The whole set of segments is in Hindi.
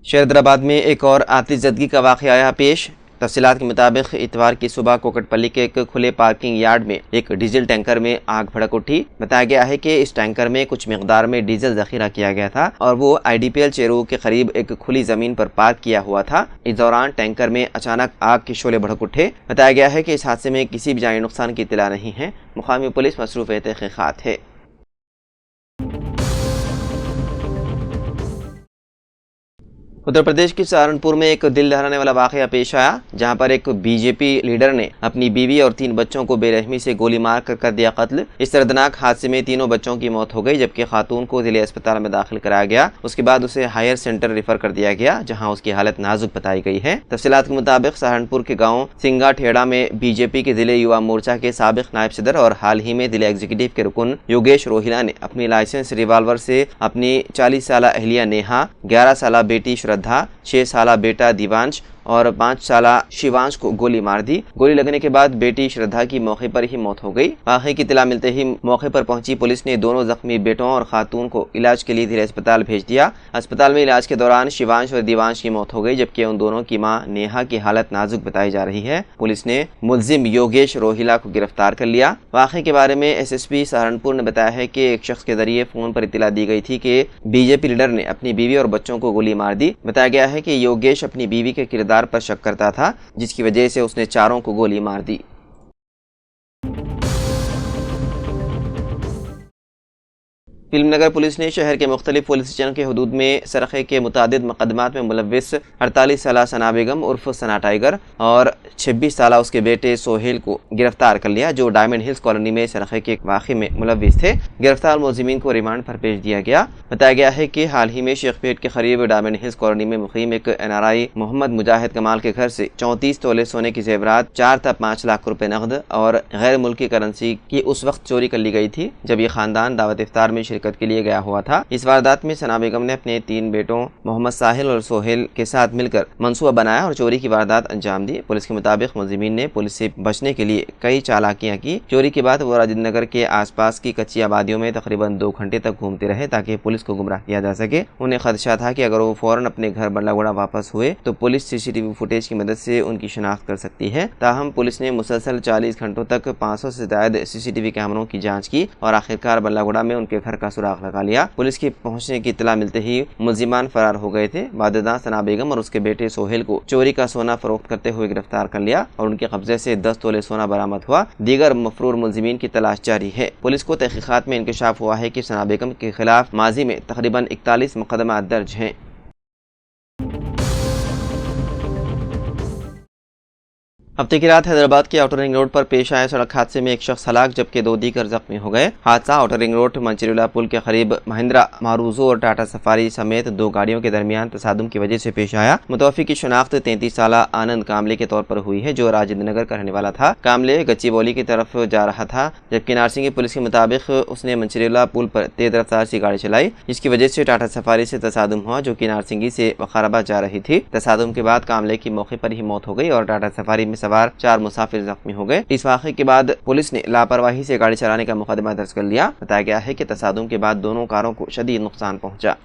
शहरदाबाद में एक और आतिशज़दगी का वाक़या आया पेश। तफसीलात के मुताबिक इतवार की सुबह कोकटपल्ली के एक खुले पार्किंग यार्ड में एक डीजल टैंकर में आग भड़क उठी। बताया गया है कि इस टैंकर में कुछ मिकदार में डीजल जखीरा किया गया था और वो IDPL चेरू के करीब एक खुली जमीन पर पार्क किया हुआ था। इस दौरान टैंकर में अचानक आग के शोले भड़क उठे। बताया गया है कि इस हादसे में किसी भी जानी नुकसान की इत्तला नहीं है। मुकामी पुलिस मसरूफ़ तहक़ीक़ात है। उत्तर प्रदेश के सहारनपुर में एक दिल दहलाने वाला वाक़या पेश आया, जहां पर एक BJP लीडर ने अपनी बीवी और 3 बच्चों को बेरहमी से गोली मार कर दिया कत्ल। इस दर्दनाक हादसे में तीनों बच्चों की मौत हो गई, जबकि खातून को जिले अस्पताल में दाखिल कराया गया। उसके बाद उसे हायर सेंटर रेफर कर दिया गया, जहां उसकी हालत नाजुक बताई गई है। तफसीलात के मुताबिक सहारनपुर के गाँव सिंगा ठेड़ा में BJP के जिले युवा मोर्चा के साबिक नायब सदर और हाल ही में जिले एग्जीक्यूटिव के रुकन योगेश रोहिला ने अपनी लाइसेंस रिवाल्वर से अपनी 40 साला अहलिया नेहा, 11 साला बेटी श्रद्धा, 6 साला बेटा दिवांश और 5 साला शिवांश को गोली मार दी। गोली लगने के बाद बेटी श्रद्धा की मौके पर ही मौत हो गई। वाक़े की इत्तला मिलते ही मौके पर पहुंची पुलिस ने दोनों जख्मी बेटों और खातून को इलाज के लिए जिला अस्पताल भेज दिया। अस्पताल में इलाज के दौरान शिवांश और दिवांश की मौत हो गई, जबकि उन दोनों की मां नेहा की हालत नाजुक बताई जा रही है। पुलिस ने मुलजिम योगेश रोहिला को गिरफ्तार कर लिया। वाक़े के बारे में SSP सहारनपुर ने बताया है कि एक शख्स के जरिए फोन पर इत्तला दी गई थी कि BJP लीडर ने अपनी बीवी और बच्चों को गोली मार दी। बताया गया है कि योगेश अपनी बीवी के किरदार पर शक करता था, जिसकी वजह से उसने चारों को गोली मार दी। फिल्मनगर पुलिस ने शहर के मुख्तलिफ पुलिस स्टेशन के हदूद में सरखे के मुतादिद मुकदमात में मुलव्विस 48 साला सना बेगम उर्फ सना टाइगर और 26 साला उसके बेटे सोहेल को गिरफ्तार कर लिया, जो डायमंड हिल्स कॉलोनी में सरखे के वाक़े में मुलव्विस थे। गिरफ्तार मुलजिमीन को रिमांड पर भेज दिया गया। बताया गया है कि हाल ही में शेखपेट के करीब डायमंड हिल्स कॉलोनी में मुकीम एक NRI मोहम्मद मुजाहिद कमाल के घर से 34 तोले सोने की जेवरात, 4 था 5 लाख रुपए नकद और गैर मुल्की करेंसी की उस वक्त चोरी कर ली गई थी जब ये खानदान दावत इफ्तार में शिरकत के लिए गया हुआ था। इस वारदात में सना बेगम ने अपने 3 बेटों मोहम्मद साहिल और सोहेल के साथ मिलकर मंसूबा बनाया और चोरी की वारदात अंजाम दी। पुलिस के मुताबिक मुलजिमीन ने पुलिस से बचने के लिए कई चालाकियां की। चोरी के बाद वो राजेंद्र नगर के आसपास की कच्ची आबादियों में तकरीबन 2 घंटे तक घूमते रहे ताकि पुलिस को गुमराह किया जा सके। उन्हें खदशा था कि अगर वो फौरन अपने घर बल्लागुड़ा वापस हुए तो पुलिस CCTV फुटेज की मदद से उनकी शिनाख्त कर सकती है। ताहम पुलिस ने मुसलसल 40 घंटों तक 500 से ज्यादा CCTV कैमरों की जाँच की और आखिरकार बल्लागुड़ा में उनके घर का सुराग लगा लिया। पुलिस के पहुंचने की इत्तला मिलते ही मुलजिमान फरार हो गए थे। वालिदा सना बेगम और उसके बेटे सोहेल को चोरी का सोना फरोख्त करते हुए गिरफ्तार कर लिया और उनके कब्जे से 10 तोले सोना बरामद हुआ। दीगर मफरूर मुलजिमीन की तलाश जारी है। पुलिस को तहकीकात में इंकशाफ हुआ है कि सना बेगम के खिलाफ माजी में तकरीबन 41 मुकदमा दर्ज हैं। हफ्ते की रात हैदराबाद के आउटर रिंग रोड पर पेश आए सड़क हादसे में एक शख्स हलाक जबकि 2 दीगर जख्मी हो गए। हादसा आउटर रिंग रोड मंचरीवाला पुल के करीब महिंद्रा मारूजो और टाटा सफारी समेत 2 गाड़ियों के दरमियान तसादुम की वजह से पेश आया। मुतवफ़ी की शनाख्त 33 साला आनंद कामले के तौर पर हुई है, जो राजेंद्र नगर का रहने वाला था। कामले गच्चीबौली की तरफ जा रहा था, जबकि नारसिंगी पुलिस के मुताबिक उसने मंचरीवाला पुल पर तेज रफ्तार से गाड़ी चलाई, जिसकी वजह से टाटा सफारी से तसादुम हुआ, जो कि नारसिंगी से वखाराबाद जा रही थी। तसादुम के बाद कामले की मौके पर ही मौत हो गई और टाटा सफारी में सवार 4 मुसाफिर जख्मी हो गए। इस वाक़े के बाद पुलिस ने लापरवाही से गाड़ी चलाने का मुकदमा दर्ज कर लिया। बताया गया है कि तसादुम के बाद दोनों कारों को शदीद नुकसान पहुंचा।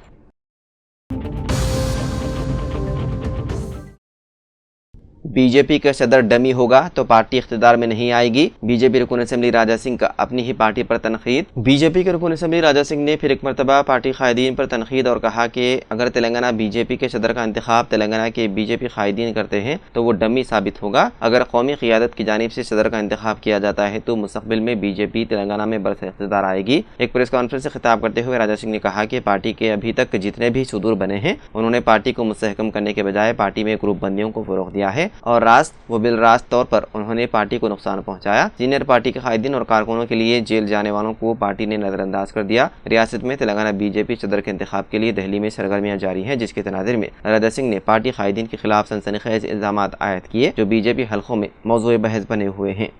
BJP का सदर डमी होगा तो पार्टी इख्तिदार में नहीं आएगी। BJP रुकन असेंबली राजा सिंह का अपनी ही पार्टी पर तनकीद। BJP के रुकन असेंबली राजा सिंह ने फिर एक मरतबा पार्टी कायदीन पर तनकीद और कहा कि अगर तेलंगाना BJP के सदर का इंतखाब तेलंगाना के BJP कायदीन करते हैं तो वो डमी साबित होगा। अगर कौमी क़ियादत की जानिब से सदर का इंतखाब किया जाता है तो मुस्तक़बिल में BJP तेलंगाना में बरसर इख्तिदार आएगी। एक प्रेस कॉन्फ्रेंस से खिताब करते हुए राजा सिंह ने कहा कि पार्टी के अभी तक जितने भी सुदूर बने हैं उन्होंने पार्टी को मुस्तहकम करने के बजाय पार्टी में ग्रुप बंदियों को फ़रोग़ दिया है और रास्त व बिलरास्त तौर पर उन्होंने पार्टी को नुकसान पहुंचाया। सीनियर पार्टी के कायदीन और कारकुनों के लिए जेल जाने वालों को पार्टी ने नजरअंदाज कर दिया। रियासत में तेलंगाना BJP सदर के इंतखाब के लिए दिल्ली में सरगर्मियां जारी हैं, जिसके तनाज़ुर में राजा सिंह ने पार्टी कायदीन के खिलाफ सनसनीखेज इल्जामात आयद किए, जो BJP हल्कों में मौज़ूए बहस बने हुए हैं।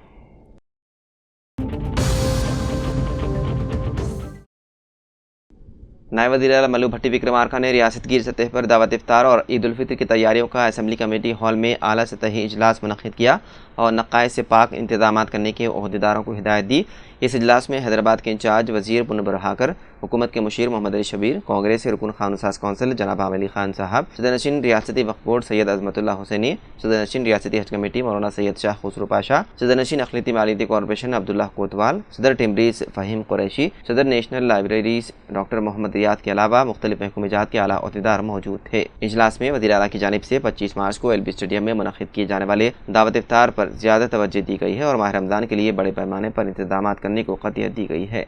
नायब वज़ीर आला मल्लू भट्टी विक्रमार्का ने रियासतगीर सतह पर दावत इफ्तार और ईद उल फितर की तैयारियों का असेंबली कमेटी हॉल में आला सतही इजलास मुनक़्क़िद किया और नक़ाइस से पाक इंतज़ामात करने के ओहदेदारों को हिदायत दी। इस इजलास में हैदराबाद के इंचार्ज वज़ीर पुन बरहाकर, हुकूमत के मुशीर मोहम्मद अली शबीर, कांग्रेस रुकन खान साज कौंसिल जनाब आमिर अली खान साहब, सदर नशीन रियासती वक्फ बोर्ड सैयद अजमतुल्लाह हुसैनी, सदर नशीन रियासती हज कमेटी मौलाना सैयद शाह खुसरो पाशा, सदर नशीन अखिलती मालियती कॉर्पोरेशन अब्दुल्लाह कोतवाल, सदर टिम्बरीज फ़हीम कुरैशी, सदर national libraries doctor Mohammad Riyad के अलावा मुख्तलिफ महकूम जात के आला ओहदेदार मौजूद थे। इजलास में वज़ीर आला की जानिब से 25 मार्च को LB स्टेडियम में मुनक़िद किए जाने वाले दावत इफ्तार पर ज़्यादा तवज्जो दी गई है और माह रमज़ान के लिए बड़े पैमाने पर इंतजामात करने को क़तियत दी गई है।